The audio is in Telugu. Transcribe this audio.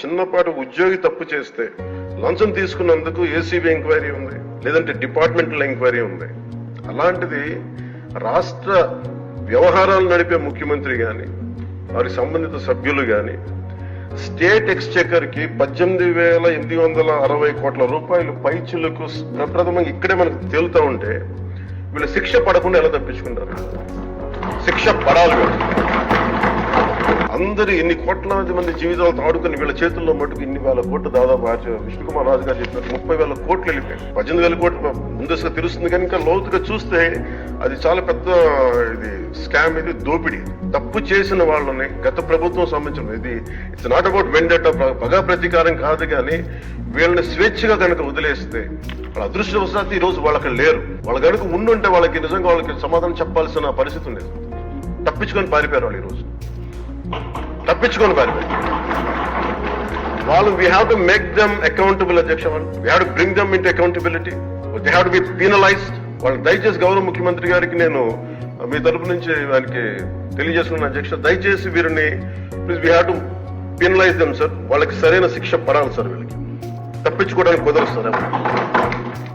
చిన్నపాటి ఉద్యోగి తప్పు చేస్తే లంచం తీసుకున్నందుకు ఏసీబీ ఎంక్వైరీ ఉంది, లేదంటే డిపార్ట్మెంటల్ ఎంక్వైరీ ఉంది. అలాంటిది రాష్ట్ర వ్యవహారాలు నడిపే ముఖ్యమంత్రి గాని వారి సంబంధిత సభ్యులు గాని స్టేట్ ఎక్స్చెకర్ కి 18,860 కోట్ల రూపాయలు పైచులకు ప్రప్రథమంగా ఇక్కడే మనకు తేలుతా ఉంటే వీళ్ళు శిక్ష పడకుండా ఎలా తప్పించుకుంటారు? శిక్ష పడాలి. అందరు ఎన్ని కోట్లాది మంది జీవితాలతో ఆడుకుని వీళ్ళ చేతుల్లో మటుకు ఇన్ని వేల కోట్లు దాదాపు విష్ణుకుమార్ రాజు గారు చెప్పారు 30,000 కోట్లు వెళ్ళిపోయాయి. 18,000 కోట్లు ముందస్తుగా తెలుస్తుంది కానీ ఇంకా లోతుగా చూస్తే అది చాలా పెద్ద ఇది స్కామ్, ఇది దోపిడీ. తప్పు చేసిన వాళ్ళని గత ప్రభుత్వం సంబంధించిన ఇది ఇట్స్ నాట్ అబౌట్ వెండట పగా ప్రతీకారం కాదు, కానీ వీళ్ళని స్వేచ్ఛగా కనుక వదిలేస్తే వాళ్ళ అదృష్టవశాత్తు ఈ రోజు వాళ్ళకి లేరు. వాళ్ళ కనుక ఉండుంటే వాళ్ళకి నిజంగా వాళ్ళకి సమాధానం చెప్పాల్సిన పరిస్థితి ఉండేది. తప్పించుకొని పారిపోయారు వాళ్ళు. ఈ రోజు తప్పించుకొని పారిపోయారు వాళ్ళు. We have to make them accountable అధ్యక్ష. We have to bring them into accountability. They have to be penalized. వాళ్ళు దయచేసి గౌరవ ముఖ్యమంత్రి గారికి నేను మీ తరపు నుంచి ఆయనకి తెలియజేస్తున్నాను అధ్యక్ష, దయచేసి వీరిని please we have to penalise them sir. వాళ్ళకి సరైన శిక్ష పడాలి సార్. వీళ్ళకి తప్పించుకోవడానికి కుదరదు సార్.